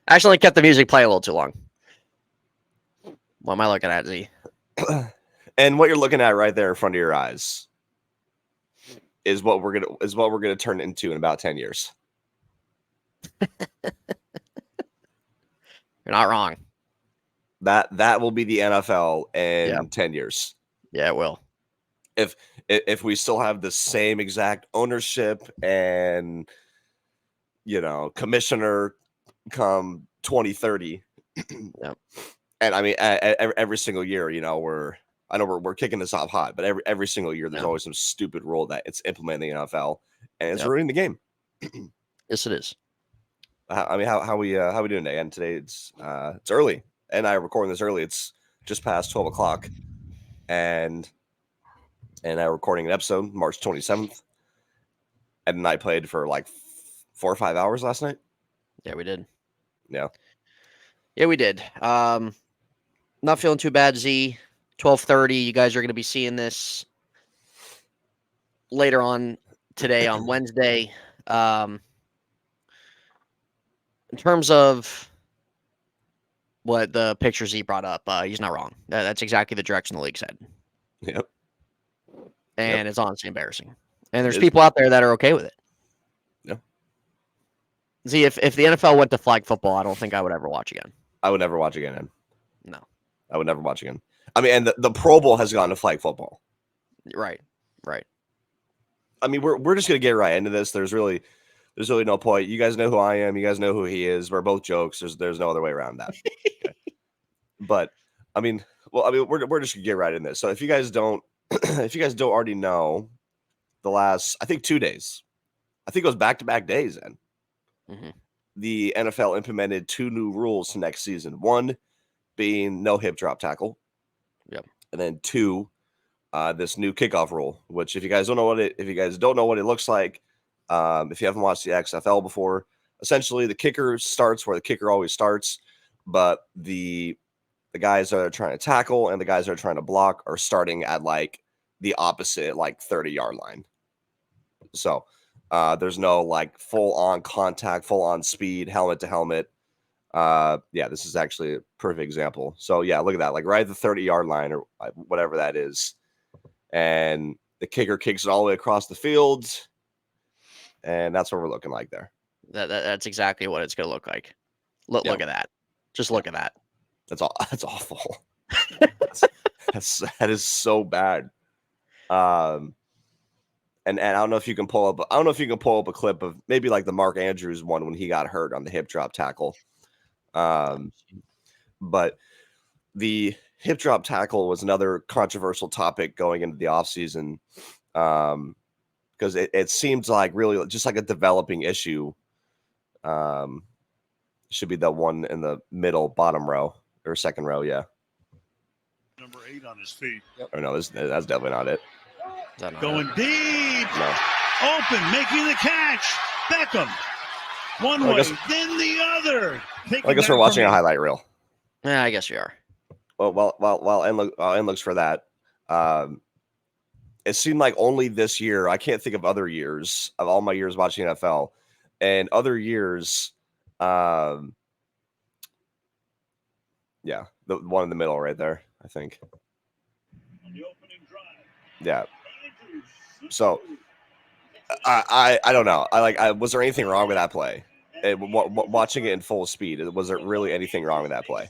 Actually kept the music playing a little too long. What am I looking at, Z? And what you're looking at right there in front of your eyes is what we're gonna turn into in about 10 years. You're not wrong. That will be the NFL in Yep. 10 years. Yeah, it will. If we still have the same exact ownership and commissioner come 2030. Yep. And I mean every single year, I know we're kicking this off hot, but every single year there's Yep. always some stupid rule that it's implementing in the NFL and it's Yep. ruining the game. Yes, it is. I mean, how we doing today? And today it's early, and I recording this early. It's just past 12 o'clock, and I'm recording an episode March 27th. Ed and I played for like 4 or 5 hours last night. Yeah, we did. Yeah, we did. Not feeling too bad, Z. 12:30. You guys are going to be seeing this later on today on Wednesday. In terms of what the picture Z brought up, he's not wrong. That's exactly the direction the league's headed. Yep. And it's honestly embarrassing. And there's It is. people out there that are okay with it. Yeah. See, if the NFL went to flag football, I don't think I would ever watch again. I would never watch again. No. I would never watch again. I mean, and the Pro Bowl has gone to flag football. Right. I mean, we're just gonna get right into this. There's really no point. You guys know who I am. You guys know who he is. We're both jokes. There's no other way around that. Okay. But I mean, we're just gonna get right in this. So if you guys don't already know, the last I think 2 days, I think it was back-to-back days. Then the NFL implemented 2 new rules to next season. One being no hip drop tackle. Yep. And then 2, this new kickoff rule, which if you guys don't know what it looks like, if you haven't watched the XFL before, essentially the kicker starts where the kicker always starts, but the guys that are trying to tackle and the guys that are trying to block are starting at like the opposite, like 30-yard line. So there's no like full on contact, full on speed, helmet to helmet. Yeah, this is actually a perfect example. So yeah, look at that, like right at the 30-yard line or whatever that is. And the kicker kicks it all the way across the field. And that's what we're looking like there. That's exactly what it's going to look like. Look at that. Just look at that. That's awful. That is so bad. And I don't know if you can pull up a clip of maybe like the Mark Andrews one when he got hurt on the hip drop tackle. But the hip drop tackle was another controversial topic going into the offseason. Because it seems like really just like a developing issue. Should be the one in the middle bottom row or second row, yeah. Number 8 on his feet. Yep. Oh no, that's definitely not it. Going deep. No. Open, making the catch. Beckham. One way, then the other. I guess we're watching a highlight reel. Yeah, I guess we are. Well, while N looks for that, it seemed like only this year, I can't think of other years of all my years watching NFL, and other years, yeah, the one in the middle right there, I think. Yeah. So I don't know. Was there anything wrong with that play? Watching it in full speed, was there really anything wrong with that play?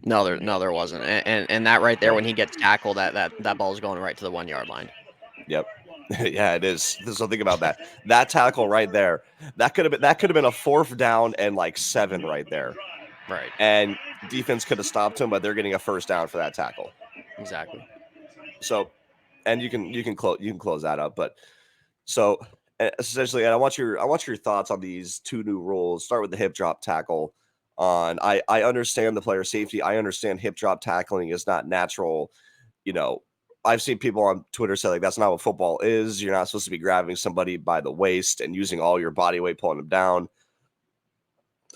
No, there wasn't. And that right there, when he gets tackled, that ball is going right to the 1 yard line. Yep. Yeah, it is. So think about that. That tackle right there, that could have been a 4th down and like 7 right there. Right. And defense could have stopped him, but they're getting a 1st down for that tackle. Exactly. So, and you can close that up. But so essentially, and I want your thoughts on these 2 new rules. Start with the hip drop tackle. I understand the player safety. I understand hip drop tackling is not natural. I've seen people on Twitter say like that's not what football is. You're not supposed to be grabbing somebody by the waist and using all your body weight pulling them down.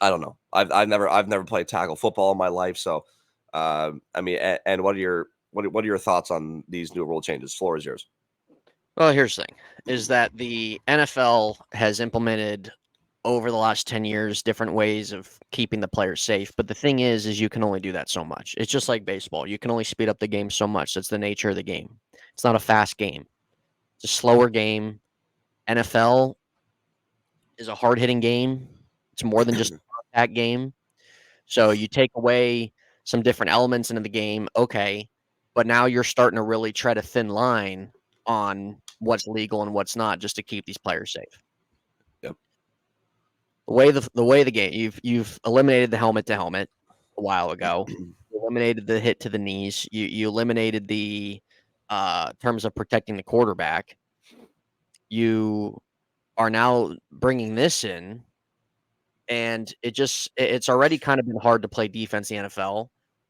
I don't know. I've never played tackle football in my life. So, I mean, and what are your thoughts on these new rule changes? Floor is yours. Well, here's the thing: is that the NFL has implemented over the last 10 years, different ways of keeping the players safe. But the thing is you can only do that so much. It's just like baseball. You can only speed up the game so much. That's the nature of the game. It's not a fast game. It's a slower game. NFL is a hard-hitting game. It's more than just a contact game. So you take away some different elements into the game, okay, but now you're starting to really tread a thin line on what's legal and what's not just to keep these players safe. Yep. The way the game you've eliminated the helmet to helmet a while ago. You eliminated the hit to the knees. You eliminated the terms of protecting the quarterback. You are now bringing this in, and it's already kind of been hard to play defense in the NFL.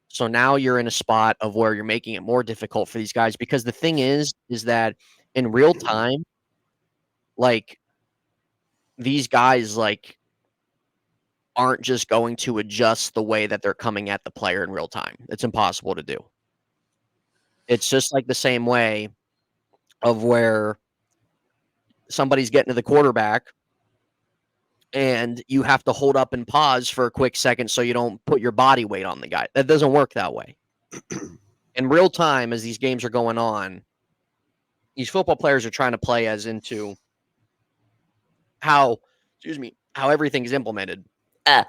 So now you're in a spot of where you're making it more difficult for these guys, because the thing is that in real time, like, these guys, like, aren't just going to adjust the way that they're coming at the player in real time. It's impossible to do. It's just like the same way of where somebody's getting to the quarterback and you have to hold up and pause for a quick second so you don't put your body weight on the guy. That doesn't work that way. In real time, as these games are going on, these football players are trying to play as into how everything is implemented. Yeah.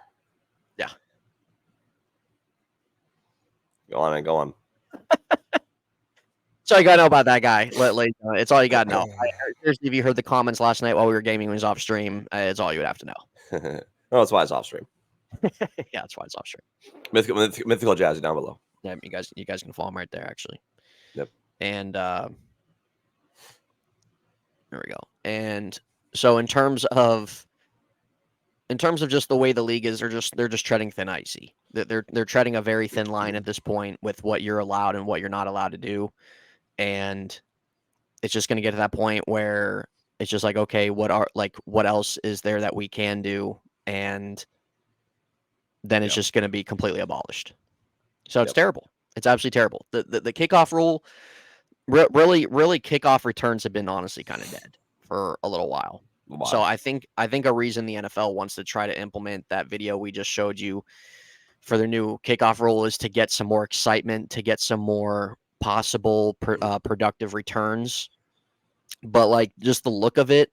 Go on. So you got to know about that guy. It's all you got to know. Seriously, if you heard the comments last night while we were gaming when he was off stream, it's all you would have to know. No, that's why it's off stream. Yeah, that's why it's off stream. MythicalJazzy down below. Yeah, you guys can follow him right there, actually. Yep. And there we go. And so in terms of just the way the league is, they're just treading thin icy. They're treading a very thin line at this point with what you're allowed and what you're not allowed to do. And it's just going to get to that point where it's just like, okay, what else is there that we can do? And then it's just going to be completely abolished. So it's terrible. It's absolutely terrible. The kickoff rule, really kickoff returns have been honestly kind of dead for a little while. Wow. So I think a reason the NFL wants to try to implement that video we just showed you for their new kickoff rule is to get some more excitement, to get some more possible productive returns. But like, just the look of it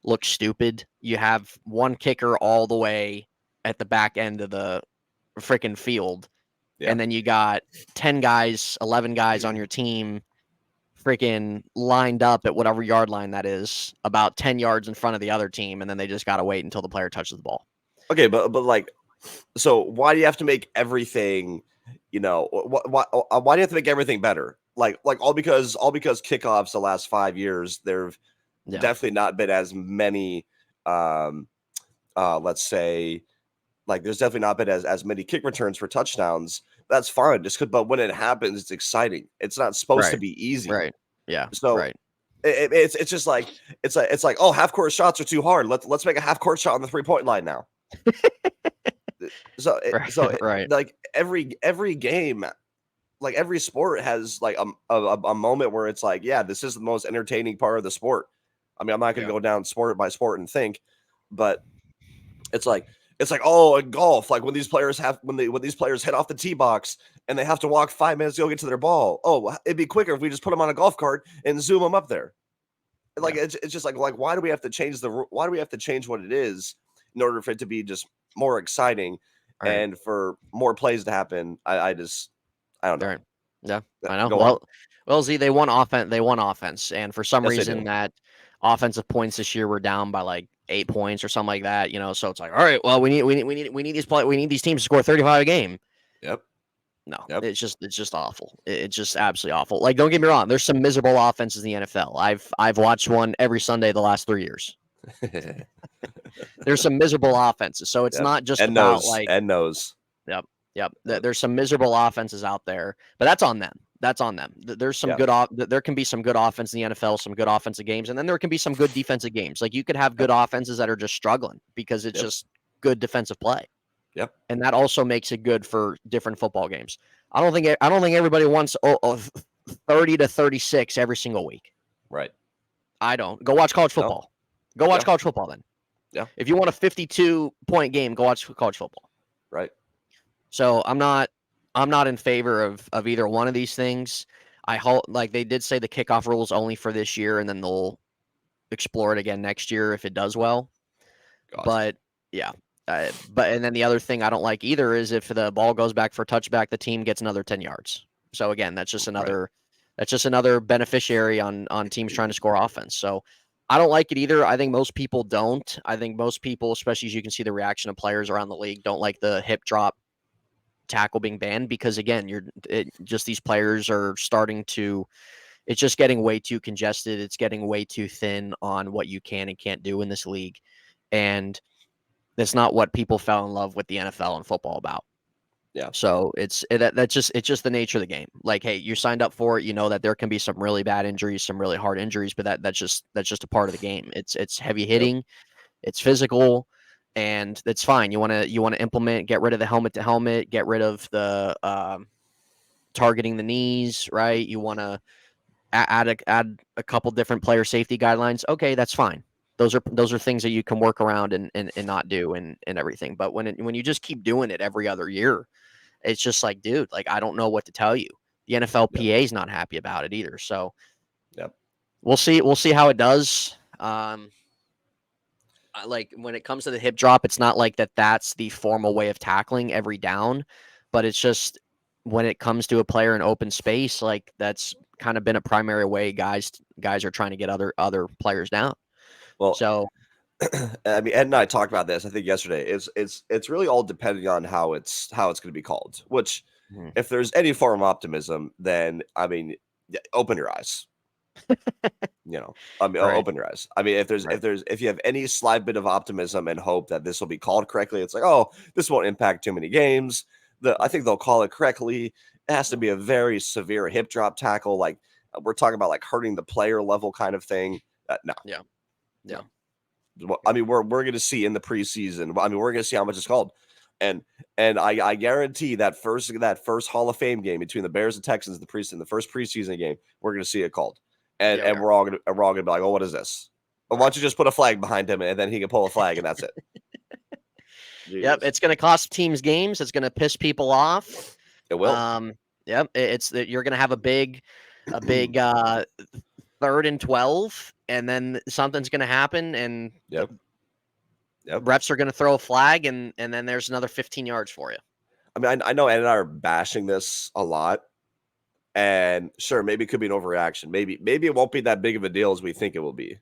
looks stupid. You have one kicker all the way at the back end of the freaking field. Yeah. And then you got 10 guys, 11 guys on your team freaking lined up at whatever yard line that is, about 10 yards in front of the other team, and then they just got to wait until the player touches the ball. Okay, but like, so why do you have to make everything, why do you have to make everything better? Like all because kickoffs the last 5 years, there've definitely not been as many, let's say, like, there's definitely not been as many kick returns for touchdowns. That's fine, but when it happens, it's exciting. It's not supposed to be easy, right? Yeah. So it's just like it's like oh, half court shots are too hard. Let's make a half court shot on the 3-point line now. Like every game, like every sport has like a moment where it's like, yeah, this is the most entertaining part of the sport. I mean, I'm not going to go down sport by sport and think, but it's like, oh, in golf, like when these players hit off the tee box and they have to walk 5 minutes to go get to their ball. Oh, it'd be quicker if we just put them on a golf cart and zoom them up there. Like it's just like why do we have to change what it is in order for it to be just more exciting and for more plays to happen? I don't know. Right. Yeah, I know. Well, Z, they won offense, and for some reason that offensive points this year were down by like 8 points or something like that. So it's like, all right, well, we need these teams to score 35 a game. Yep. No, it's just awful. It's just absolutely awful. Like, don't get me wrong, there's some miserable offenses in the NFL. I've watched one every Sunday the last 3 years. There's some miserable offenses, so it's not just about like and nose. Yep. There's some miserable offenses out there, but that's on them. There's some good there can be some good offense in the NFL, some good offensive games, and then there can be some good defensive games. Like, you could have good offenses that are just struggling because it's just good defensive play. Yep. And that also makes it good for different football games. I don't think everybody wants 30 to 36 every single week. Right. I don't. Go watch college football. Go watch college football then. Yeah. If you want a 52-point game, go watch college football. Right. So I'm not in favor of either one of these things. I hope, like they did say, the kickoff rule is only for this year, and then they'll explore it again next year if it does well. Gotcha. But yeah, and then the other thing I don't like either is if the ball goes back for touchback, the team gets another 10 yards. So again, that's just another beneficiary on teams trying to score offense. So I don't like it either. I think most people don't. I think most people, especially as you can see the reaction of players around the league, don't like the hip drop tackle being banned because again, just these players are starting to. It's just getting way too congested. It's getting way too thin on what you can and can't do in this league, and that's not what people fell in love with the NFL and football about. Yeah. So it's just the nature of the game. Like, hey, you signed up for it. You know that there can be some really bad injuries, some really hard injuries, but that's just a part of the game. It's heavy hitting, it's physical, and it's fine. You want to implement, get rid of the helmet to helmet, get rid of the targeting the knees, right? You want to add a couple different player safety guidelines. Okay, that's fine. Those are things that you can work around and not do and everything. But when you just keep doing it every other year, it's just like, dude, like I don't know what to tell you. The NFLPA is not happy about it either. So we'll see how it does. Like when it comes to the hip drop, it's not like that's the formal way of tackling every down, but it's just when it comes to a player in open space, like that's kind of been a primary way guys are trying to get other players down. Well, so I mean, Ed and I talked about this, I think yesterday. It's really all depending on how it's going to be called. Which, if there's any form of optimism, then I mean, open your eyes. Open your eyes. I mean, if you have any slight bit of optimism and hope that this will be called correctly, it's like, oh, this won't impact too many games. I think they'll call it correctly. It has to be a very severe hip drop tackle, like we're talking about, like hurting the player level kind of thing. No. Yeah. I mean, we're going to see in the preseason. I mean, we're going to see how much it's called, and I guarantee that first Hall of Fame game between the Bears and Texans, the first preseason game, we're going to see it called, and we're all going to be like, oh, what is this? Well, why don't you just put a flag behind him and then he can pull a flag and that's it. Yep, it's going to cost teams games. It's going to piss people off. It will. Yep, you're going to have a big 3rd and 12, and then something's going to happen, and refs are going to throw a flag, and then there's another 15 yards for you. I mean, I know Ed and I are bashing this a lot, and sure, maybe it could be an overreaction. Maybe it won't be that big of a deal as we think it will be.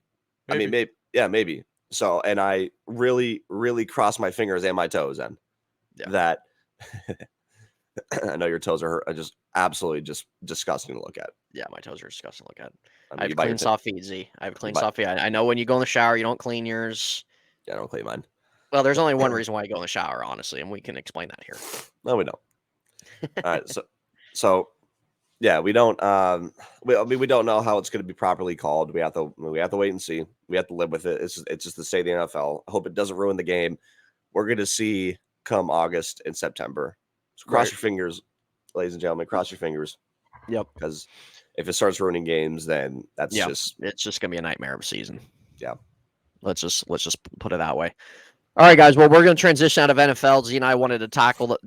Maybe. I mean, maybe. So, and I really, really cross my fingers and my toes, and that I know your toes are just absolutely just disgusting to look at. Yeah, my toes are disgusting to look at. I mean, I have clean soft feet, Z. I have clean soft feet. I know when you go in the shower, you don't clean yours. Yeah, I don't clean mine. Well, there's only one reason why you go in the shower, honestly, and we can explain that here. No, we don't. All right, so yeah, we don't. We don't know how it's going to be properly called. We have to wait and see. We have to live with it. It's just the state of the NFL. I hope it doesn't ruin the game. We're going to see come August and September. So cross your fingers, ladies and gentlemen. Cross your fingers. Yep. Because if it starts ruining games, then it's just going to be a nightmare of a season. Yeah. Let's just put it that way. All right, guys. Well, we're going to transition out of NFL. Z and I wanted to tackle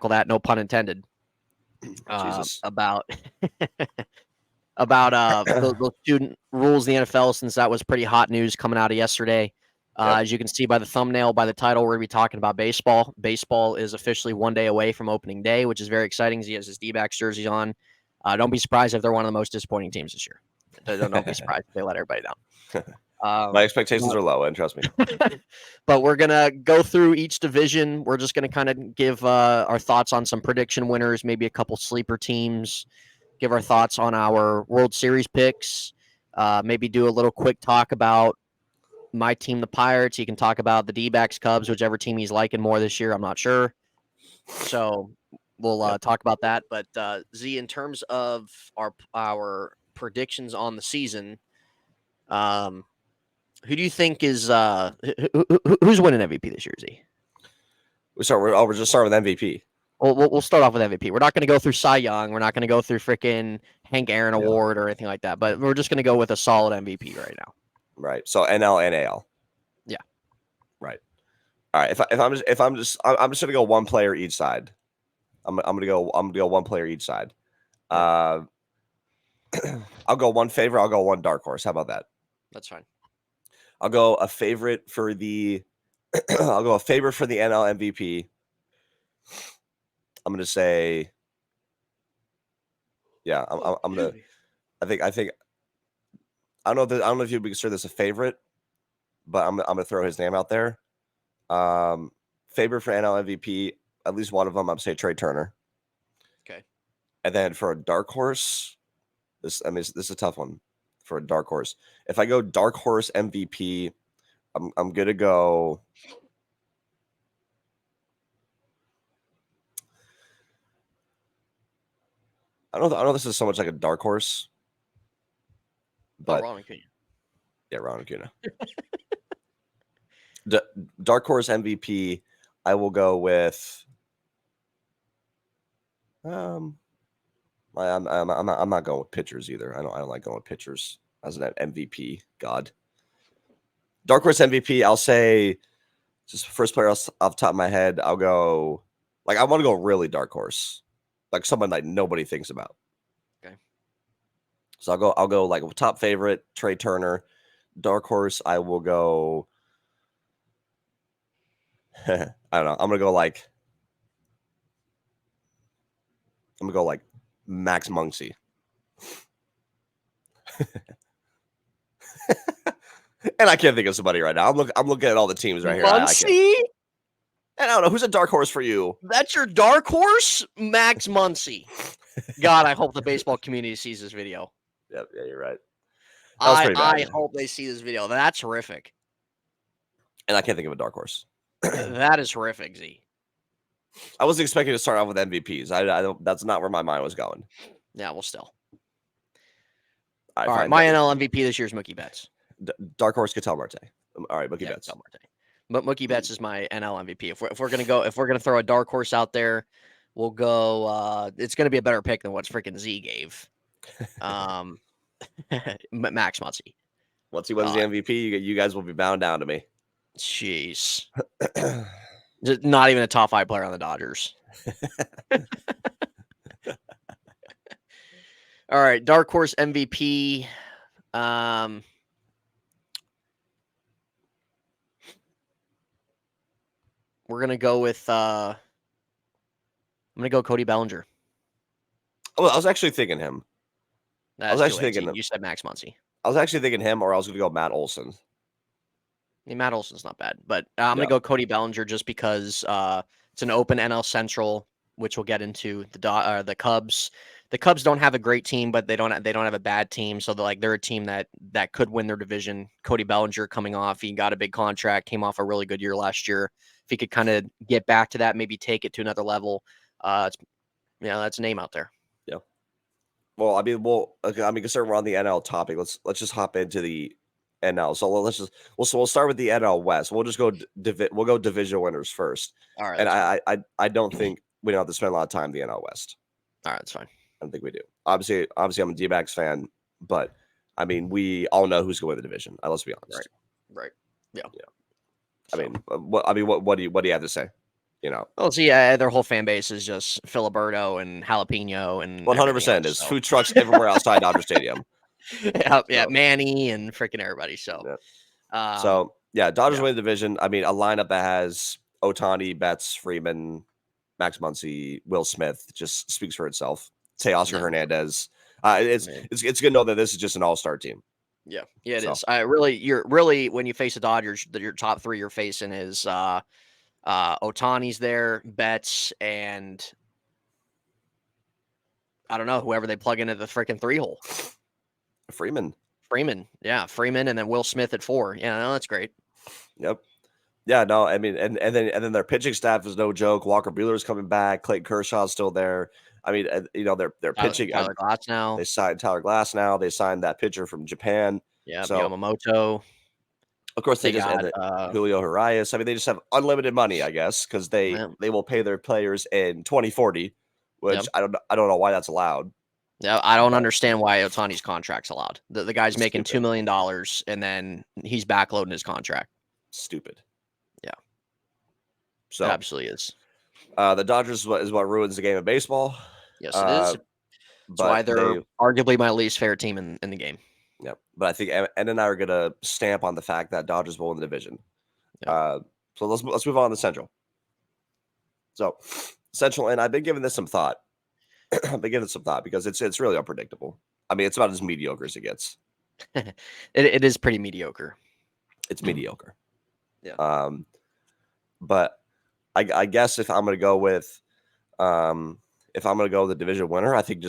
that. No pun intended. About those student rules in the NFL, since that was pretty hot news coming out of yesterday. As you can see by the thumbnail, by the title, we're going to be talking about baseball. Baseball is officially 1 day away from opening day, which is very exciting. He has his D-backs jerseys on. Don't be surprised if they're one of the most disappointing teams this year. Don't be surprised if they let everybody down. My expectations are low, and trust me. But we're going to go through each division. We're just going to kind of give our thoughts on some prediction winners, maybe a couple sleeper teams, give our thoughts on our World Series picks, maybe do a little quick talk about my team, the Pirates. You can talk about the D-backs, Cubs, whichever team he's liking more this year. I'm not sure. So we'll talk about that. But Z, in terms of our predictions on the season, who do you think is who's winning MVP this year, Z? We're just starting with MVP. We'll start off with MVP. We're not going to go through Cy Young. We're not going to go through freaking Hank Aaron Award or anything like that. But we're just going to go with a solid MVP right now. Right. So NL and AL. Yeah. Right. All right. I'm just gonna go one player each side. I'm gonna go one player each side. I'll go one favorite. I'll go one dark horse. How about that? That's fine. I'll go a favorite for the. I'll go a favorite for the NL MVP. I'm gonna say. Yeah, I'm gonna. I think. I don't know if you'd consider this a favorite, but I'm gonna throw his name out there. Favorite for NL MVP, at least one of them. I'm say Trey Turner. Okay. And then for a dark horse, this is a tough one for a dark horse. If I go dark horse MVP, I'm gonna go. I don't know. This is so much like a dark horse, but Ronald Acuna. Yeah, Ronald Acuna. Dark horse MVP, I will go with. I'm not going with pitchers either. I don't like going with pitchers as an MVP. God. Dark horse MVP, I'll say, just first player off the top of my head, I'll go. Like I want to go really dark horse, like someone like nobody thinks about. Okay. So I'll go like top favorite Trey Turner. Dark horse, I will go. I don't know. I'm gonna go like Max Muncy. And I can't think of somebody right now. I'm looking at all the teams right here. Muncy? And I don't know who's a dark horse for you. That's your dark horse, Max Muncy. God, I hope the baseball community sees this video. Yep, yeah, you're right. I hope they see this video. That's horrific. And I can't think of a dark horse. That is horrific, Z. I wasn't expecting to start off with MVPs. I don't. That's not where my mind was going. Yeah, well, still. All right, my NL MVP this year is Mookie Betts. Dark horse, Ketel Marte. All right, Mookie Betts. Mookie Betts is my NL MVP. If we're gonna throw a dark horse out there, we'll go. It's gonna be a better pick than what freaking Z gave. Max Muncy. Once he wins the MVP, you guys will be bound down to me. Jeez. Not even a top 5 player on the Dodgers. All right, dark horse MVP. We're gonna go with. I'm gonna go Cody Bellinger. Oh, I was actually thinking him. I was actually thinking you said Max Muncy. I was actually thinking him, or I was going to go Matt Olson. Yeah, Matt Olson's not bad, but I'm going to go Cody Bellinger just because it's an open NL Central, which we'll get into. The Cubs. The Cubs don't have a great team, but they don't have a bad team, so they're a team that could win their division. Cody Bellinger coming off, he got a big contract, came off a really good year last year. If he could kind of get back to that, maybe take it to another level, that's a name out there. Yeah. Well, considering we're on the NL topic, let's just hop into the NL. So we'll start with the NL West. We'll just go we'll go division winners first. All right. And I don't think we don't have to spend a lot of time in the NL West. All right, that's fine. I don't think we do. Obviously, I'm a D-backs fan, but I mean, we all know who's going to win the division. Let's be honest. Right. Yeah. So. What do you have to say? Well, see, their whole fan base is just Filiberto and Jalapeno and 100% is food trucks everywhere outside Dodger Stadium. Yeah, Manny and freaking everybody. So, Dodgers win the division. I mean, a lineup that has Ohtani, Betts, Freeman, Max Muncy, Will Smith just speaks for itself. Teoscar Hernandez. It's good to know that this is just an all-star team. Yeah, it is. You're really when you face the Dodgers, your top 3 you're facing is Ohtani's there, Betts, and I don't know, whoever they plug into the freaking 3-hole. Freeman, yeah, Freeman, and then Will Smith at 4. Yeah, no, that's great. Yep. Yeah, no, I mean, and then their pitching staff is no joke. Walker Buehler's coming back. Clayton Kershaw's still there. I mean, they're pitching. Tyler Glass now. They signed Tyler Glass now. They signed that pitcher from Japan. Yeah, so, Yamamoto. Of course, they just added Julio Urias. I mean, they just have unlimited money, I guess, because they will pay their players in 2040, which I don't know why that's allowed. Yeah, I don't understand why Ohtani's contract's allowed. The guy's making $2 million, and then he's backloading his contract. Stupid. So absolutely is. the Dodgers is what ruins the game of baseball. Yes, it is. That's why But they're arguably my least favorite team in the game. yeah. But I think Ed and I are gonna stamp on the fact that Dodgers will win the division. Yeah. So let's move on to the Central. So Central, and I've been giving this some thought. I've been giving it some thought because it's really unpredictable. I mean, it's about as mediocre as it gets. It is pretty mediocre. It's mediocre. Yeah. But I guess if I'm gonna go with the division winner, I think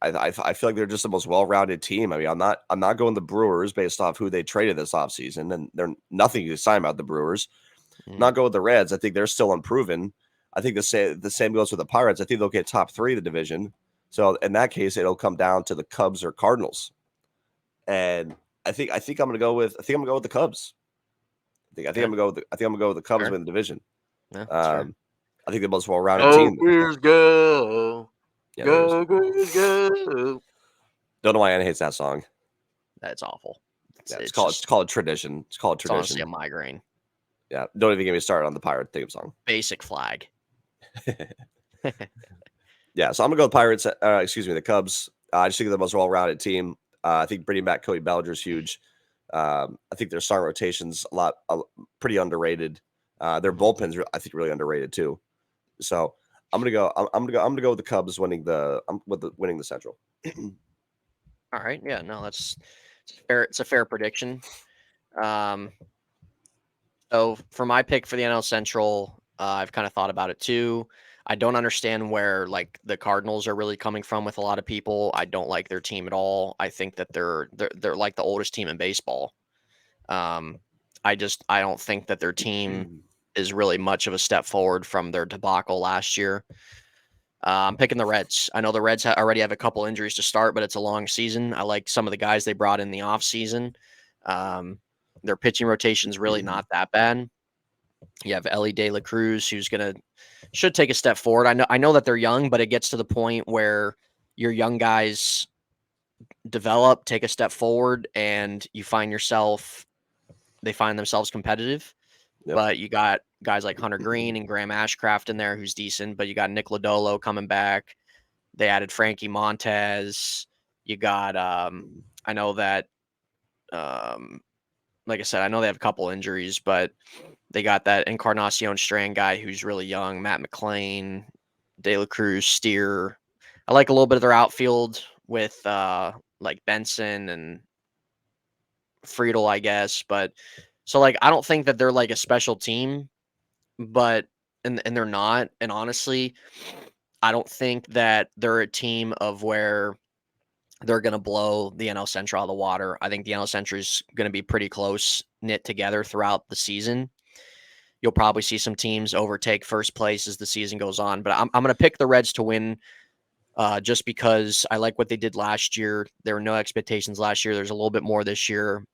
I feel like they're just the most well-rounded team. I mean, I'm not going the Brewers based off who they traded this offseason, and they're nothing to sign about the Brewers. Not go with the Reds. I think they're still unproven. I think the same goes with the Pirates. I think they'll get top 3 of the division. So in that case, it'll come down to the Cubs or Cardinals. And I think I'm gonna go with the Cubs. I think I'm gonna go with the Cubs win the division. Yeah, I think the most well-rounded team. Go. Yeah, Go. Don't know why Anna hates that song. That's awful. It's called tradition. It's called tradition. It's honestly a migraine. Yeah, don't even get me started on the Pirate theme song. Basic flag. Yeah, so I'm gonna go with Pirates. The Cubs. I just think they're the most well-rounded team. I think bringing back Cody Bellinger is huge. I think their starting rotation's pretty underrated. Their bullpen's I think really underrated too. So I'm gonna go with the Cubs winning winning the Central. All right. Yeah. No, that's fair. It's a fair prediction. So for my pick for the NL Central, I've kind of thought about it too. I don't understand where like the Cardinals are really coming from with a lot of people. I don't like their team at all. I think that they're like the oldest team in baseball. I don't think that their team is really much of a step forward from their debacle last year. I'm picking the Reds. I know the Reds already have a couple injuries to start, but it's a long season. I like some of the guys they brought in the offseason. Their pitching rotation is really not that bad. You have Ellie De La Cruz, who's should take a step forward. I know that they're young, but it gets to the point where your young guys develop, take a step forward, and they find themselves competitive. Yep. But you got guys like Hunter Green and Graham Ashcraft in there who's decent, but you got Nick Lodolo coming back. They added Frankie Montez. You got I know that like I said, I know they have a couple injuries, but they got that Encarnacion Strand guy who's really young, Matt McClain, De La Cruz, Steer. I like a little bit of their outfield with like Benson and Friedel, I guess. But so like I don't think that they're like a special team, but and they're not. And honestly, I don't think that they're a team of where they're going to blow the NL Central out of the water. I think the NL Central is going to be pretty close knit together throughout the season. You'll probably see some teams overtake first place as the season goes on, but I'm going to pick the Reds to win just because I like what they did last year. There were no expectations last year. There's a little bit more this year.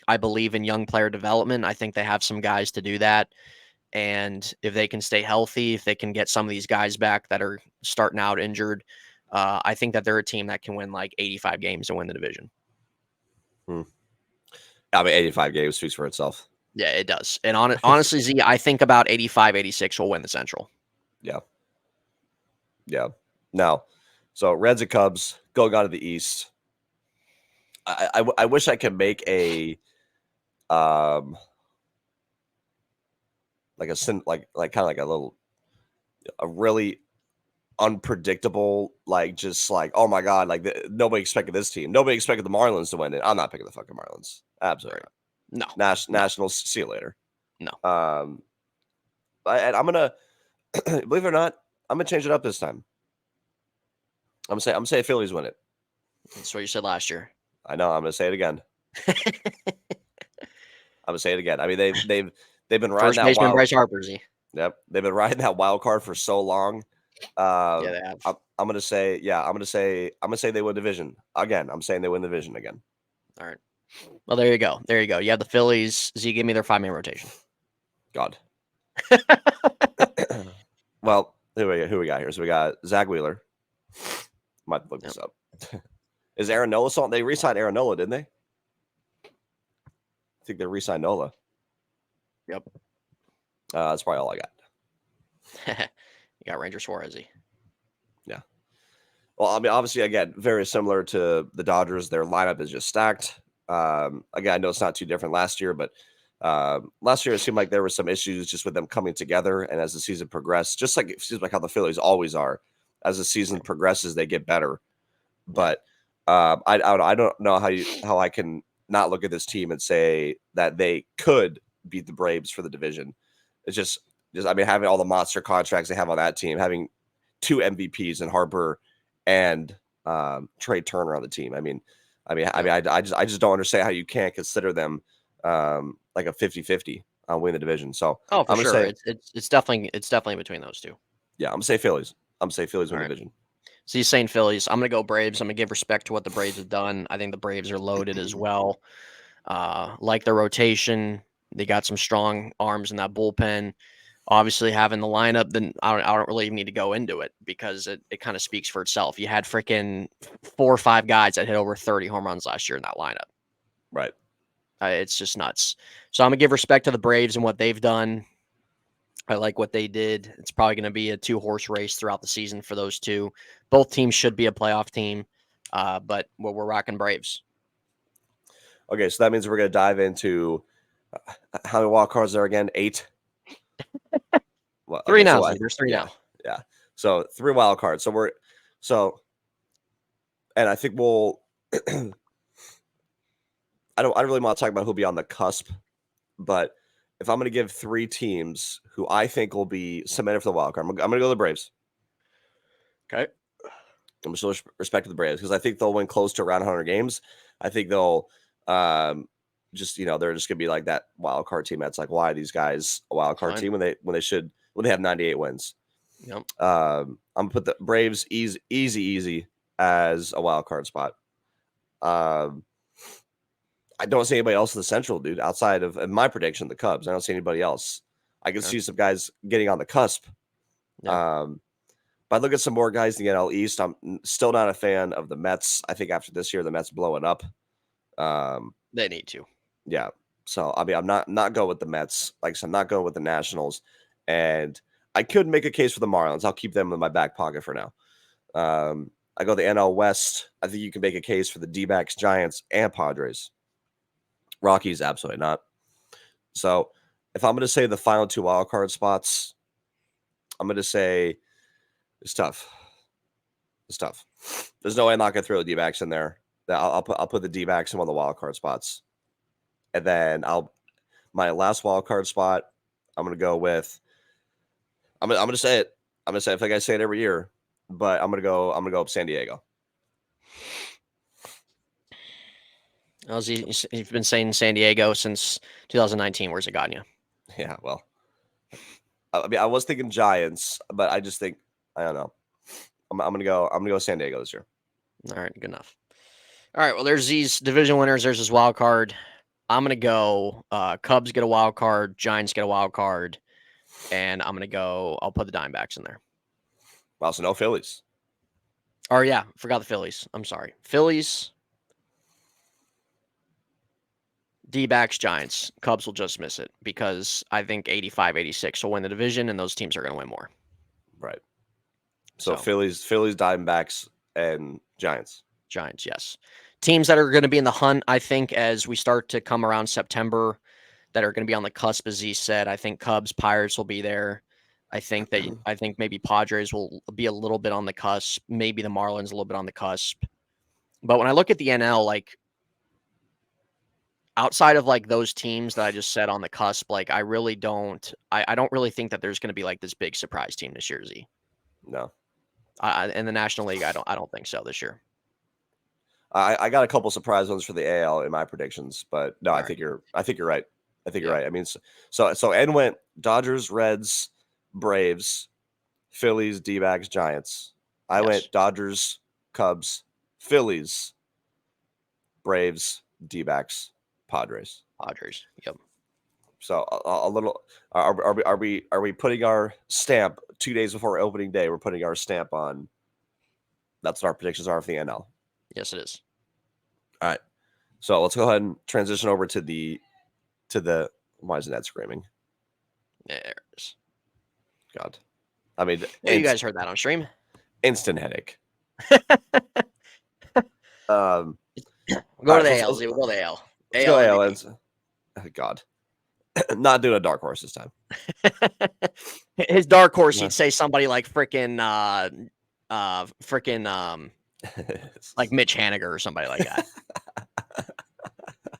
I believe in young player development. I think they have some guys to do that. And if they can stay healthy, if they can get some of these guys back that are starting out injured, I think that they're a team that can win like 85 games and win the division. I mean, 85 games speaks for itself. Yeah, it does. And honestly, Z, I think about 85, 86 will win the Central. Yeah. Yeah. Now, so Reds and Cubs going on to the East. I wish I could make a kind of a really unpredictable, like just like, oh my God, like nobody expected this team. Nobody expected the Marlins to win it. I'm not picking the fucking Marlins. Absolutely not. No. Nationals, see you later. No. And I'm gonna believe it or not, I'm gonna change it up this time. I'm gonna say Phillies win it. That's what you said last year. I know. I'm gonna say it again. I'm gonna say it again. I mean, they've been riding First baseman Bryce Harper. Yep, they've been riding that wild card for so long. Yeah, they have. I'm gonna say they win division again. I'm saying they win division again. All right. Well, there you go. There you go. You have the Phillies. Z, give me their 5-man rotation. God. Well, who we got here? So we got Zach Wheeler. Might look this up. Is Aaron Nola still? They re-signed Aaron Nola, didn't they? I think they re-signed Nola. Yep. That's probably all I got. You got Ranger Suarez. Yeah. Well, I mean, obviously, again, very similar to the Dodgers. Their lineup is just stacked. Again, I know it's not too different last year, but last year it seemed like there were some issues just with them coming together. And as the season progressed, just like it seems like how the Phillies always are, as the season progresses, they get better. But I don't know how I can not look at this team and say that they could beat the Braves for the division. It's just I mean, having all the monster contracts they have on that team, having 2 MVPs in Harper and Trey Turner on the team. I just don't understand how you can't consider them like a 50-50 win the division. So Oh, for I'm gonna sure. say, It's definitely between those two. yeah, I'm gonna say Phillies. I'm gonna say Phillies win All the right. division. So he's saying Phillies. I'm gonna go Braves. I'm gonna give respect to what the Braves have done. I think the Braves are loaded as well. Like their rotation, they got some strong arms in that bullpen. Obviously, having the lineup, then I don't really even need to go into it because it kind of speaks for itself. You had freaking 4 or 5 guys that hit over 30 home runs last year in that lineup. Right. It's just nuts. So I'm gonna give respect to the Braves and what they've done. I like what they did. It's probably going to be a 2-horse race throughout the season for those two. Both teams should be a playoff team, but we're rocking Braves. Okay, so that means we're gonna dive into how many wild cards are there again? 8. Well, 3 okay, now. so There's 3 yeah, now. yeah. So 3 wild cards. And I think we'll. I don't really want to talk about who'll be on the cusp, but if I'm going to give 3 teams who I think will be cemented for the wild card, I'm going to go to the Braves. Okay. I'm still respect to the Braves because I think they'll win close to around 100 games. I think they'll they're just going to be like that wild card team. That's like, why are these guys a wild card team when they have 98 wins? Yep. I'm gonna put the Braves easy as a wild card spot. I don't see anybody else in the Central, dude. Outside of in my prediction, the Cubs. I don't see anybody else. I can see some guys getting on the cusp. Yeah. But I look at some more guys in the NL East. I'm still not a fan of the Mets. I think after this year, the Mets blowing up. They need to. Yeah. So I mean, I'm not going with the Mets. Like I said, I'm not going with the Nationals. And I could make a case for the Marlins. I'll keep them in my back pocket for now. I go the NL West. I think you can make a case for the D-backs, Giants, and Padres. Rockies, absolutely not. So if I'm going to say the final 2 wild card spots, I'm going to say it's tough. It's tough. There's no way I'm not going to throw the D-backs in there. I'll put the D-backs in one of the wild card spots, and then my last wild card spot. I'm going to go with. I'm going to say it. I'm going to say it. I think I say it every year, but I'm going to go up San Diego. You've been saying San Diego since 2019. Where's it gotten you? Yeah, well, I mean, I was thinking Giants, but I just think I don't know. I'm gonna go San Diego this year. All right, good enough. All right, well, there's these division winners. There's this wild card. I'm gonna go. Cubs get a wild card. Giants get a wild card, and I'm gonna go. I'll put the Diamondbacks in there. Well, so no Phillies. Or yeah, forgot the Phillies. I'm sorry, Phillies. D-backs, Giants. Cubs will just miss it because I think 85, 86 will win the division, and those teams are going to win more. Right. So Phillies, Diamondbacks, and Giants. Giants, yes. Teams that are going to be in the hunt, I think, as we start to come around September, that are going to be on the cusp, as he said. I think Cubs, Pirates will be there. I think maybe Padres will be a little bit on the cusp. Maybe the Marlins a little bit on the cusp. But when I look at the NL, like outside of like those teams that I just said on the cusp, like I really don't. I don't really think that there's going to be like this big surprise team this year. Z. No. In the National League, I don't think so this year. I got a couple surprise ones for the AL in my predictions, but no, I think you're right. I think you're right. I mean, so Ed went Dodgers, Reds, Braves, Phillies, D-backs, Giants. I went Dodgers, Cubs, Phillies, Braves, D-backs, Padres. Yep. So a little. Are we putting our stamp 2 days before opening day? We're putting our stamp on. That's what our predictions are for the NL. Yes, it is. All right. So let's go ahead and transition over to the. Why isn't that screaming? There it is. God. I mean, Yeah, you guys heard that on stream. Instant headache. Go to right, the so AL. We'll go to the AL. Let's go AL. MVP. Oh, God. Not doing a dark horse this time. His dark horse, he'd say somebody like freaking like Mitch Haniger or somebody like that.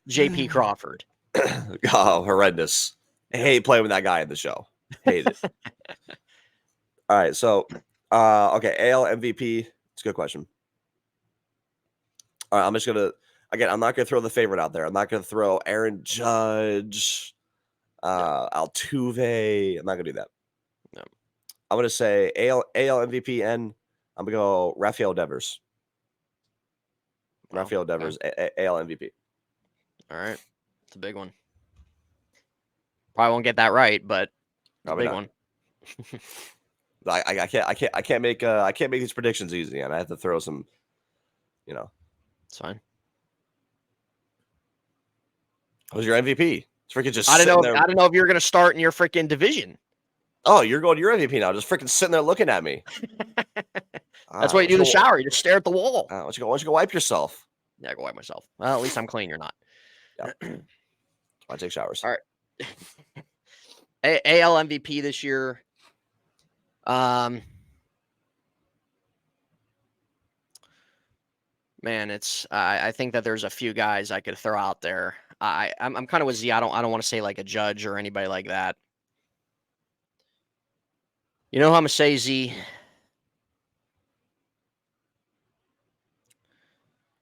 JP Crawford. Oh, horrendous. I hate playing with that guy in the show. Hate it. All right, so okay, AL MVP. It's a good question. All right, I'm just gonna I'm not gonna throw the favorite out there. I'm not gonna throw Aaron Judge, Altuve. I'm not gonna do that. No. I'm gonna say AL MVP, and I'm gonna go Rafael Devers. Rafael Devers, AL MVP. All right, it's a big one. Probably won't get that right, but it's a big one. I can't make these predictions easy, and I have to throw some, It's fine. Who's your MVP? It's freaking just I don't know if you're gonna start in your freaking division. Oh, you're going to your MVP now, just freaking sitting there looking at me. That's what you do in the shower. You just stare at the wall. Why don't you go wipe yourself? Yeah, go wipe myself. Well, at least I'm clean. You're not. Yeah. I take showers. All right. AL MVP this year. Man, it's I think that there's a few guys I could throw out there. I'm kind of with Z. I don't want to say like a Judge or anybody like that. You know who I'm gonna say, Z?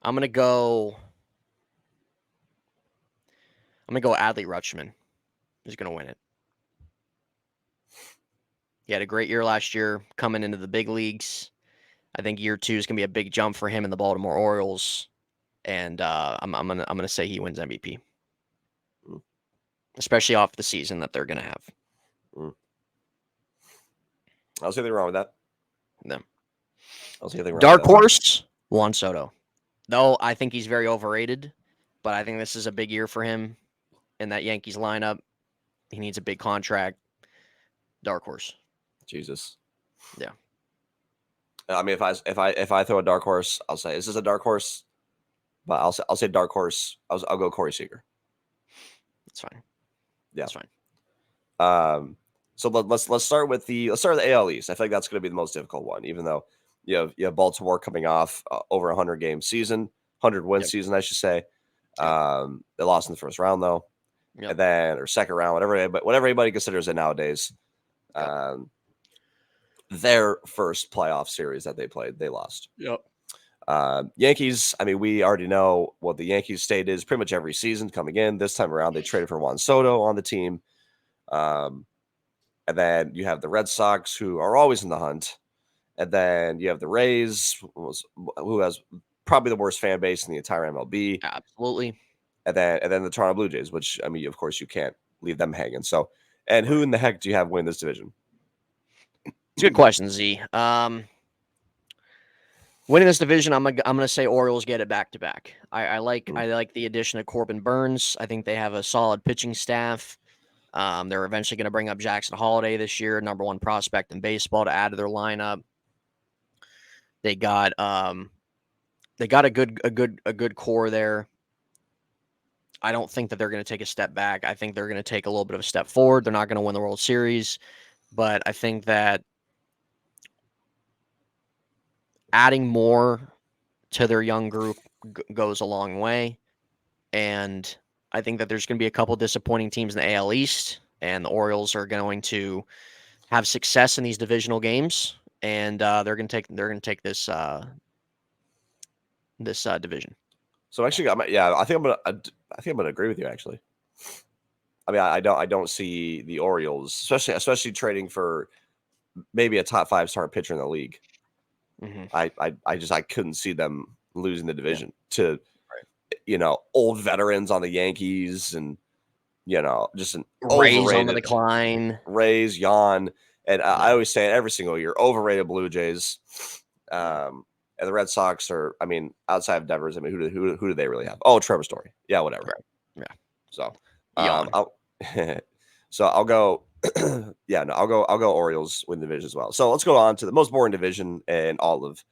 I'm gonna go Adley Rutschman. He's gonna win it. He had a great year last year coming into the big leagues. I think year 2 is gonna be a big jump for him in the Baltimore Orioles, and I'm gonna say he wins MVP, especially off the season that they're gonna have. I'll say anything wrong with that. No. I'll say anything wrong. Dark horse, Juan Soto. Though I think he's very overrated, but I think this is a big year for him in that Yankees lineup. He needs a big contract. Dark horse. Jesus. Yeah. I mean, if I throw a dark horse, I'll say this is a dark horse, but I'll say dark horse. I'll go Corey Seager. That's fine. Yeah, that's fine. So let's start with the AL East. I think that's going to be the most difficult one, even though you have Baltimore coming off over 100 game season, 100 win season, I should say. They lost in the first round though, and then or second round, whatever anybody considers it nowadays. Their first playoff series that they played, they lost. Yankees, I mean, we already know what the Yankees state is pretty much every season coming in. This time around, they traded for Juan Soto on the team. And then you have the Red Sox, who are always in the hunt. And then you have the Rays, who has probably the worst fan base in the entire MLB. Absolutely. And then the Toronto Blue Jays, which, I mean, of course, you can't leave them hanging. So, and who in the heck do you have win this division? It's a good question, Z. Winning this division, I'm gonna say Orioles get it back to back. I like the addition of Corbin Burns. I think they have a solid pitching staff. They're eventually going to bring up Jackson Holliday this year, number 1 prospect in baseball, to add to their lineup. They got a good core there. I don't think that they're going to take a step back. I think they're going to take a little bit of a step forward. They're not going to win the World Series, but I think that adding more to their young group goes a long way. And I think that there's going to be a couple disappointing teams in the AL East, and the Orioles are going to have success in these divisional games, and they're going to take this division. So actually, I think I'm gonna agree with you. Actually, I mean, I don't see the Orioles, especially trading for maybe a top 5-star pitcher in the league. I couldn't see them losing the division to old veterans on the Yankees, and just an Rays on the decline. Rays yawn, and I always say it every single year, overrated Blue Jays. And the Red Sox are, I mean, outside of Devers, I mean, who do they really have? Oh, Trevor Story. Yeah, whatever. Right. Yeah. So, Yawn. I'll go Yeah, no, I'll go Orioles win the division as well. So let's go on to the most boring division in all of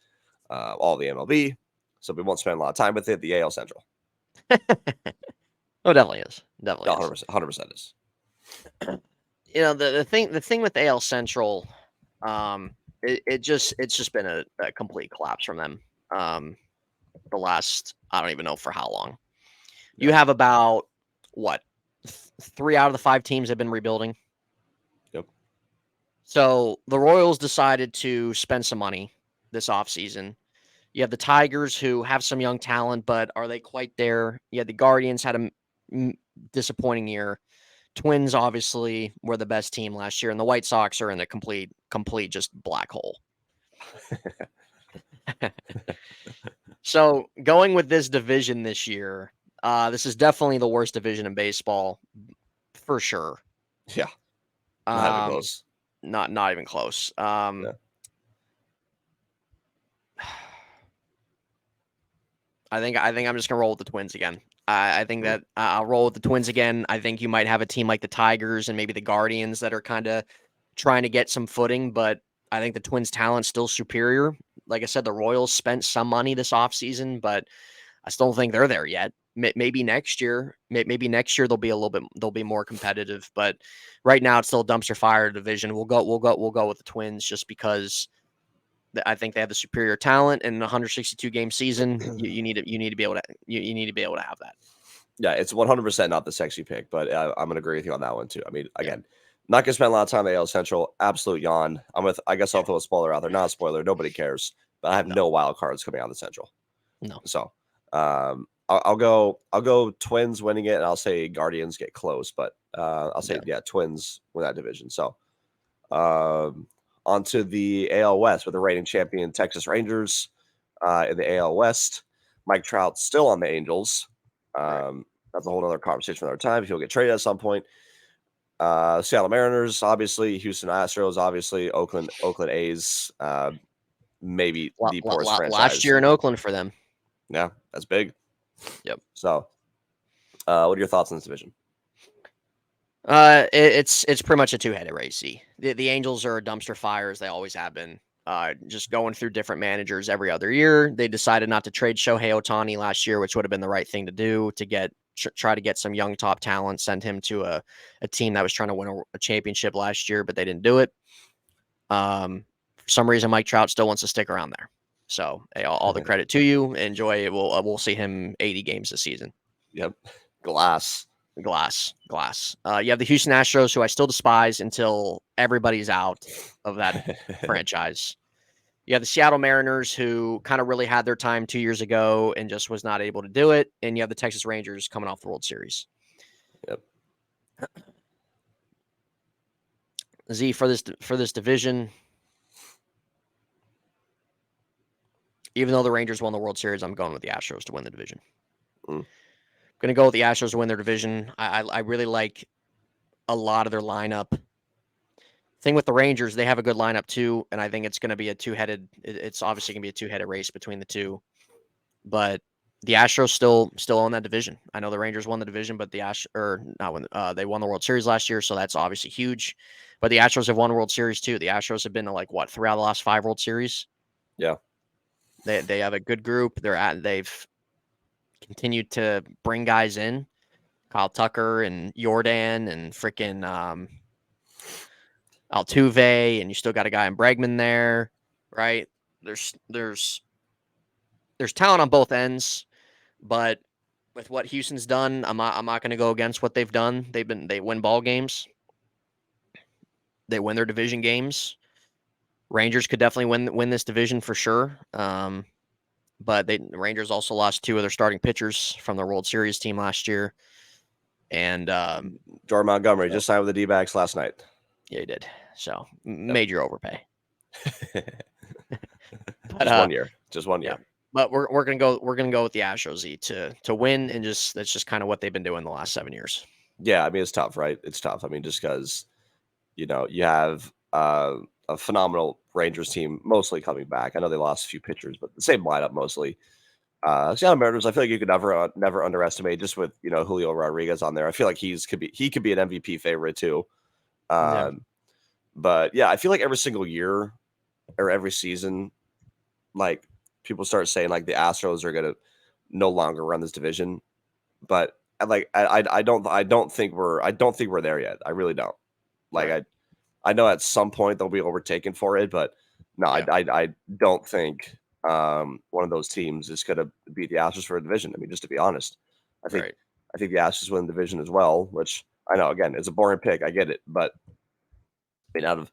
the MLB. So we won't spend a lot of time with it. The AL Central. Oh, definitely is. Definitely Yeah, is. 100% is. You know, the thing with AL Central, it's just been a complete collapse from them. The last, I don't even know for how long. You Yeah. have about what 3 out of the 5 teams have been rebuilding. Yep. So the Royals decided to spend some money this offseason. You have the Tigers, who have some young talent, but are they quite there? You had the Guardians had a disappointing year. Twins obviously were the best team last year, and the White Sox are in a complete just black hole. So going with this division this year, this is definitely the worst division in baseball, for sure. Yeah. Not even close. Not even close. Yeah. I think I'm just gonna roll with the Twins again. I think that I'll roll with the Twins again. I think you might have a team like the Tigers and maybe the Guardians that are kind of trying to get some footing, but I think the Twins' talent's still superior. Like I said, the Royals spent some money this offseason, but I still don't think they're there yet. Maybe next year, maybe next year they'll be more competitive. But right now, it's still a dumpster fire division. We'll go with the Twins just because I think they have the superior talent. And in a 162 game season, you need to be able to have that. Yeah, it's 100% not the sexy pick, but I'm gonna agree with you on that one too. I mean, again, not gonna spend a lot of time on the AL Central. Absolute yawn. I guess I'll throw a spoiler out there. Not a spoiler. Nobody cares. But I have no wild cards coming out of the Central. No. So I'll go Twins winning it, and I'll say Guardians get close, but I'll say Twins win that division. So onto the AL West with the reigning champion Texas Rangers in the AL West. Mike Trout's still on the Angels. That's a whole other conversation for another time. If he'll get traded at some point. Seattle Mariners, obviously. Houston Astros, obviously. Oakland A's, maybe the poorest franchise. Last year in Oakland for them. Yeah, that's big. Yep. So, what are your thoughts on this division? It's pretty much a two-headed race. The Angels are a dumpster fire, as they always have been. Just going through different managers every other year. They decided not to trade Shohei Ohtani last year, which would have been the right thing to do to try to get some young top talent, send him to a team that was trying to win a championship last year, but they didn't do it. For some reason, Mike Trout still wants to stick around there. So hey, all the credit to you. Enjoy it. We'll see him 80 games this season. Yep. Glass. You have the Houston Astros, who I still despise until everybody's out of that franchise. You have the Seattle Mariners, who kind of really had their time 2 years ago and just was not able to do it. And you have the Texas Rangers coming off the World Series. Yep. Z, for this division, even though the Rangers won the World Series, I'm going with the Astros to win the division. Going to go with the Astros to win their division. I really like a lot of their lineup. Thing with the Rangers, they have a good lineup too, and I think it's going to be a two-headed. It's obviously going to be a two-headed race between the two. But the Astros still own that division. I know the Rangers won the division, but they won the World Series last year, so that's obviously huge. But the Astros have won a World Series too. The Astros have been to 3 out of the last 5 World Series. Yeah, they have a good group. They've continued to bring guys in, Kyle Tucker and Jordan and freaking Altuve, and you still got a guy in Bregman there, right? There's talent on both ends, but with what Houston's done, I'm not going to go against what they've done. They win ball games, they win their division games. Rangers could definitely win this division for sure. But the Rangers also lost 2 of their starting pitchers from the World Series team last year. And Jordan Montgomery just signed with the D-backs last night. Yeah, he did. So major overpay. Just one year. Yeah. But we're gonna go with the Astros to win, and that's just kind of what they've been doing the last 7 years. Yeah, I mean it's tough, right? It's tough. I mean, just because you have a phenomenal Rangers team mostly coming back. I know they lost a few pitchers, but the same lineup mostly. Seattle Mariners, I feel like you could never underestimate, just with Julio Rodriguez on there. I feel like he could be an MVP favorite too. Yeah. But yeah, I feel like every single year or every season, like people start saying like the Astros are gonna no longer run this division, but I don't think we're there yet. I really don't. Like Right. I know at some point they'll be overtaken for it, but no, Yeah. I don't think one of those teams is gonna beat the Astros for a division. I mean, just to be honest, I think Right. I think the Astros win the division as well, which I know again it's a boring pick. I get it, but I mean out of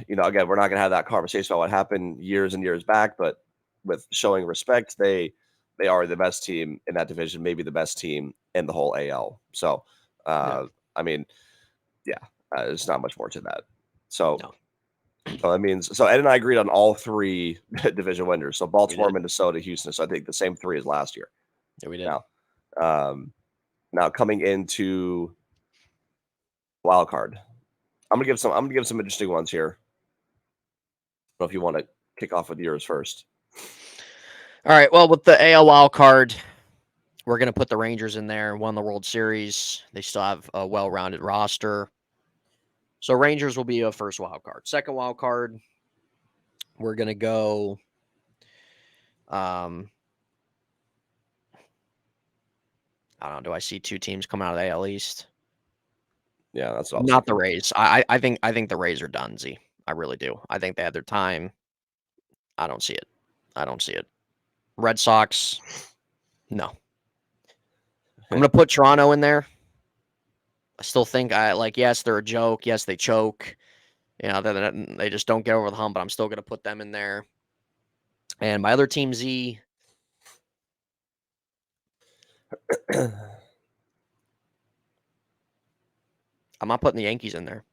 again, we're not gonna have that conversation about what happened years and years back, but with showing respect, they are the best team in that division, maybe the best team in the whole AL. So Yeah. I mean, yeah, there's not much more to that. So No. so that means Ed and I agreed on all three division winners. So We Baltimore, did. Minnesota, Houston. So I think the same three as last year. Yeah, we did. Now, now coming into wild card, I'm gonna give some interesting ones here. I don't know if you want to kick off with yours first. All right. Well, with the AL wild card, we're gonna put the Rangers in there. Won the World Series. They still have a well-rounded roster. So Rangers will be a first wild card. Second wild card, we're gonna go. I don't know. Do I see two teams come out of the AL East? Yeah, that's what I was Not the thinking. Rays. I think the Rays are done. Z. I really do. I think they had their time. I don't see it. I don't see it. Red Sox. No. I'm gonna put Toronto in there. I still think yes, they're a joke. Yes, they choke. You know, they just don't get over the hump, but I'm still gonna put them in there. And my other team, Z, I'm not putting the Yankees in there.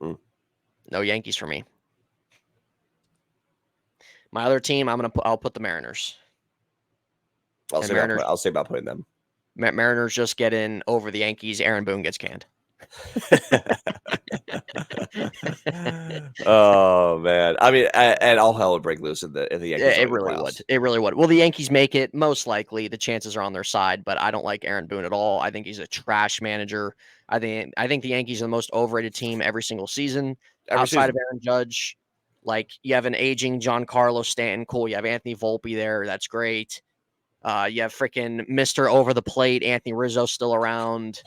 Mm. No Yankees for me. My other team, I'll put the Mariners. I'll And say Mariners about putting them. Mariners just get in over the Yankees. Aaron Boone gets canned. Oh man, I mean, and all hell would break loose if the Yankees It don't make the really playoffs. would. It really would. Will the Yankees make it? Most likely. The chances are on their side, but I don't like Aaron Boone at all. I think he's a trash manager. I think the Yankees are the most overrated team every single season. Every Outside season. of Aaron Judge, like you have an aging Giancarlo Stanton, cool. You have Anthony Volpe there, that's great. You have freaking Mr. Over the Plate, Anthony Rizzo still around.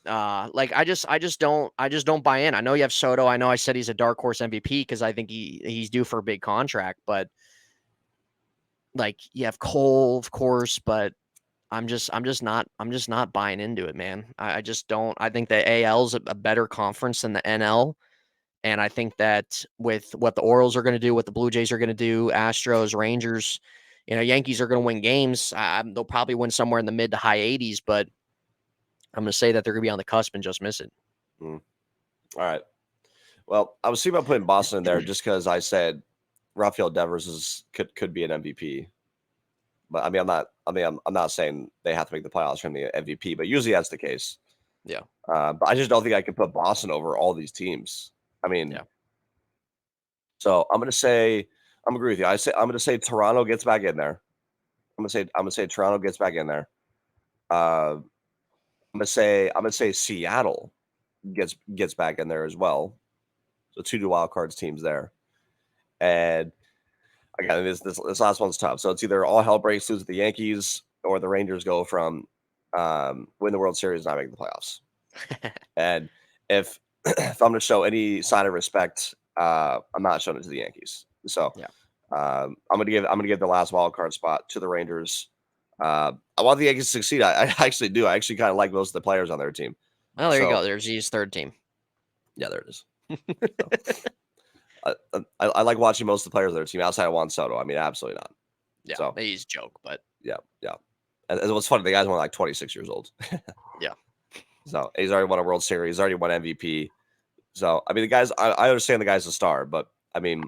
I just don't buy in. I know you have Soto. I know I said he's a dark horse MVP because I think he's due for a big contract, but like you have Cole, of course, but I'm just not buying into it, man. I just don't. I think the AL is a better conference than the NL, and I think that with what the Orioles are going to do, what the Blue Jays are going to do, Astros, Rangers, Yankees are going to win games. They'll probably win somewhere in the mid to high 80s, but I'm going to say that they're going to be on the cusp and just miss it. All right. Well, I was thinking about putting Boston in there just because I said Rafael Devers could be an MVP. But I mean, I'm not saying they have to make the playoffs from the MVP, but usually that's the case. Yeah. But I just don't think I can put Boston over all these teams. I mean, Yeah. So I'm agree with you. I'm gonna say Toronto gets back in there. I'm gonna say Toronto gets back in there. I'm gonna say Seattle gets back in there as well. So two wild cards teams there. And again, this last one's tough. So it's either all hell breaks loose with the Yankees or the Rangers go from win the World Series and not make the playoffs. And if I'm going to show any sign of respect, I'm not showing it to the Yankees. So Yeah. I'm going to give the last wild card spot to the Rangers. I want the Yankees to succeed. I actually do. I actually kind of like most of the players on their team. Well, there you go. There's his third team. Yeah, there it is. I like watching most of the players on their team outside of Juan Soto. I mean, absolutely not. Yeah, So he's a joke, but yeah. And what's funny, the guy's only like 26 years old. Yeah. So he's already won a World Series. He's already won MVP. So I mean, the guy's. I understand the guy's a star, but I mean,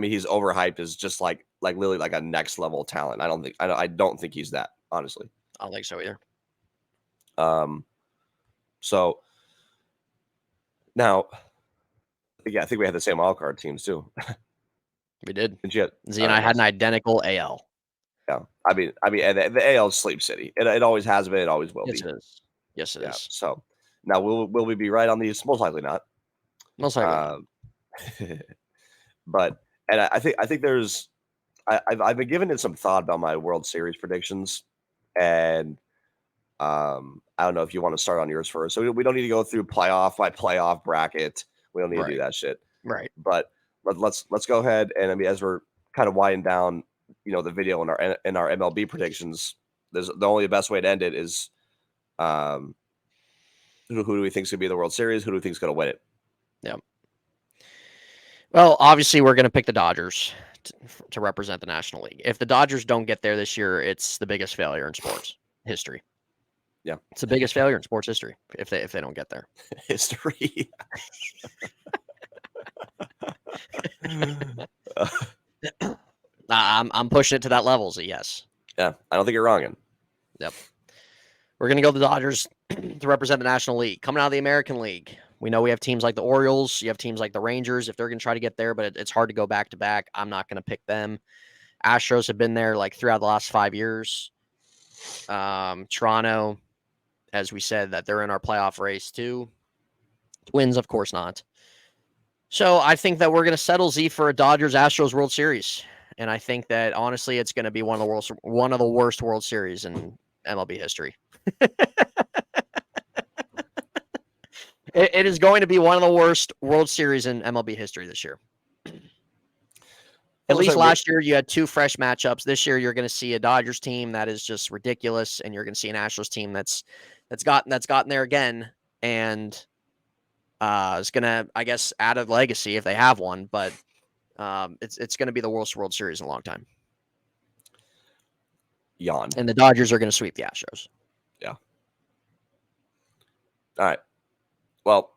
he's overhyped as just like literally like a next level talent. I don't think he's that, honestly. I don't think so either. So now, yeah, I think we had the same wild card teams too. We did. Did you? Z and I had an identical AL. Yeah, I mean, and the AL is sleep city. It always has been. It always will Yes, be. it is. Yes, it is. So Now, will we be right on these? Most likely not. Most likely not. But I think there's I've been giving it some thought about my World Series predictions, and I don't know if you want to start on yours first. So we don't need to go through playoff by playoff bracket. We don't need to do that shit. Right. But let's go ahead, and I mean, as we're kind of winding down, the video in our MLB predictions, there's the only best way to end it is, who do we think is going to be the World Series? Who do we think is going to win it? Yeah. Well, obviously, we're going to pick the Dodgers to represent the National League. If the Dodgers don't get there this year, it's the biggest failure in sports history. Yeah, it's the biggest failure in sports history if they don't get there. History. I'm pushing it to that level. So yes. Yeah, I don't think you're wrong. Yep. We're going to go to the Dodgers to represent the National League. Coming out of the American League, we know we have teams like the Orioles. You have teams like the Rangers if they're going to try to get there, but it's hard to go back to back. I'm not going to pick them. Astros have been there like throughout the last 5 years. Toronto, as we said, that they're in our playoff race too. Twins, of course not. So I think that we're going to settle Z for a Dodgers-Astros World Series. And I think that, honestly, it's going to be one of the worst World Series in MLB history. It is going to be one of the worst World Series in MLB history this year. At least last year, you had two fresh matchups. This year, you're going to see a Dodgers team that is just ridiculous, and you're going to see an Astros team that's gotten there again, and is going to, I guess, add a legacy if they have one. But it's going to be the worst World Series in a long time. Yawn. And the Dodgers are going to sweep the Astros. Yeah. All right. Well,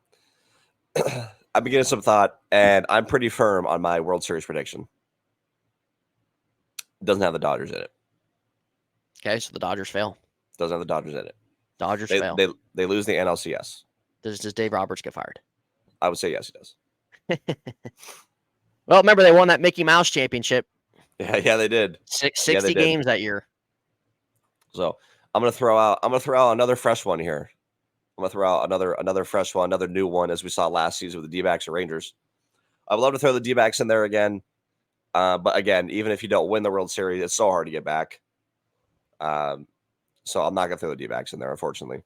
I've been getting some thought, and I'm pretty firm on my World Series prediction. Doesn't have the Dodgers in it. Okay, so the Dodgers fail. Doesn't have the Dodgers in it. Dodgers fail. They lose the NLCS. Does Dave Roberts get fired? I would say yes, he does. Well, remember they won that Mickey Mouse championship. Yeah, they did. 60 games that year. So I'm gonna throw out another fresh one here. I'm gonna throw out another fresh one, another new one, as we saw last season with the D-backs or Rangers. I would love to throw the D-backs in there again. But again, even if you don't win the World Series, it's so hard to get back. So I'm not going to throw the D-backs in there, unfortunately.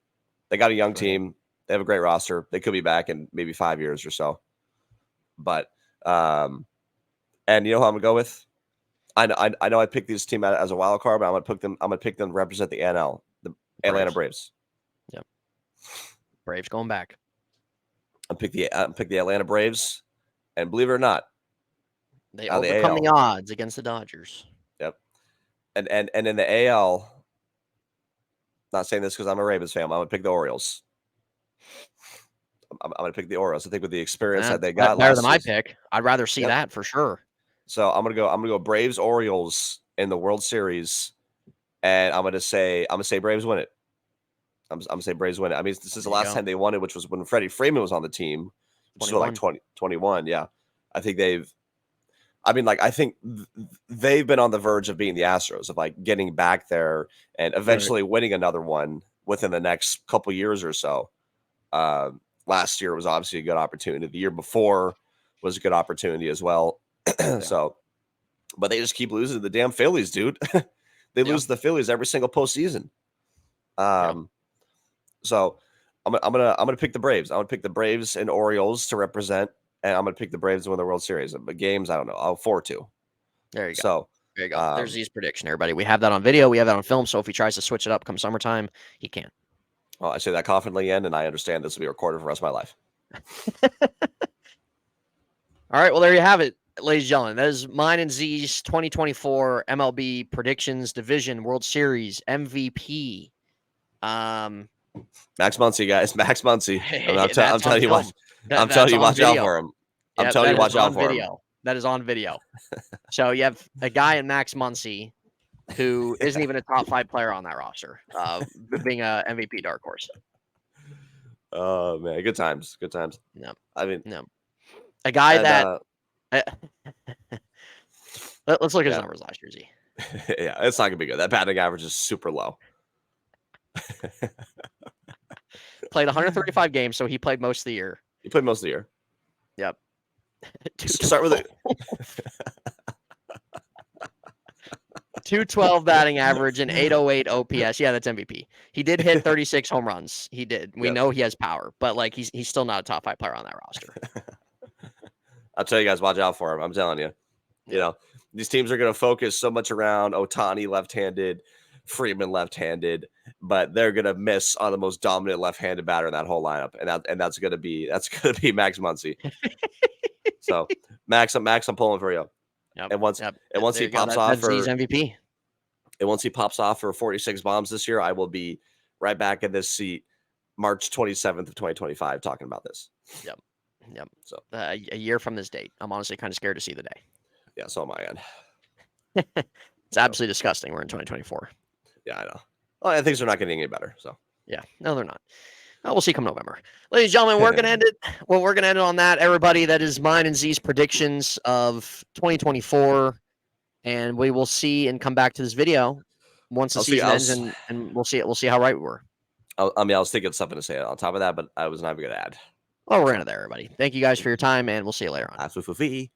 They got a young team. They have a great roster. They could be back in maybe 5 years or so. But, and you know who I'm going to go with? I know I picked this team as a wild card, but I'm going to pick them to represent the NL, the Atlanta Braves. Yep. Braves going back. I pick the Atlanta Braves, and believe it or not, they overcome the odds against the Dodgers. Yep. And in the AL, not saying this because I'm a Ravens fan, I'm going to pick the Orioles. I'm going to pick the Orioles. I think with the experience that they got better than my pick. I'd rather see that for sure. So I'm going to go Braves Orioles in the World Series, and I'm going to say Braves win it. I'm going to say Braves win it. I mean, this is the last time they won it, which was when Freddie Freeman was on the team. So like 21, yeah. I think I think they've been on the verge of being the Astros, of like getting back there and eventually winning another one within the next couple years or so. Last year was obviously a good opportunity. The year before was a good opportunity as well. So, but they just keep losing to the damn Phillies, dude. They lose to the Phillies every single postseason. So I'm gonna pick the Braves. I'm gonna pick the Braves and Orioles to represent. And I'm going to pick the Braves to win the World Series. But games, I don't know. I'll 4-2. There you go. So there you go. There's Z's prediction, everybody. We have that on video. We have that on film. So if he tries to switch it up come summertime, he can't. Well, I say that confidently in, and I understand this will be recorded for the rest of my life. All right. Well, there you have it, ladies and gentlemen. That is mine and Z's 2024 MLB predictions, division, World Series, MVP. Max Muncy, guys. Max Muncy. I'm telling you what. I'm telling you, watch out for him. I'm telling you, watch out for him. That is on video. So you have a guy in Max Muncy who isn't even a top 5 player on that roster, being a MVP dark horse. Oh man, good times. No, I mean, no, a guy that. Let's look at his numbers last year, Z. Yeah, it's not gonna be good. That batting average is super low. played 135 games, so he played most of the year. He played most of the year. Yep. Start with it. 212 batting average and 808 OPS. Yeah, that's MVP. He did hit 36 home runs. He did. We know he has power, but like he's still not a top 5 player on that roster. I'll tell you guys, watch out for him. I'm telling you. You know, these teams are going to focus so much around Ohtani left-handed, Freeman left-handed, but they're going to miss on the most dominant left-handed batter in that whole lineup, and that's going to be Max Muncy. So Max, I'm pulling for you. Yep. And once he pops off for MVP, and once he pops off for 46 bombs this year, I will be right back in this seat March 27th of 2025 talking about this. Yep. So a year from this date, I'm honestly kind of scared to see the day. Yeah, so am I. It's absolutely disgusting. We're in 2024. Yeah, I know. Well, and things are not getting any better. So yeah, no, they're not. We'll see come November. Ladies and gentlemen, we're going to end it. Well, we're going to end it on that. Everybody, that is mine and Z's predictions of 2024. And we will see and come back to this video once the season ends, and we'll see how right we were. I was thinking of something to say on top of that, but I was not even going to add. Well, we're going to there, everybody. Thank you guys for your time, and we'll see you later on. Absolutely.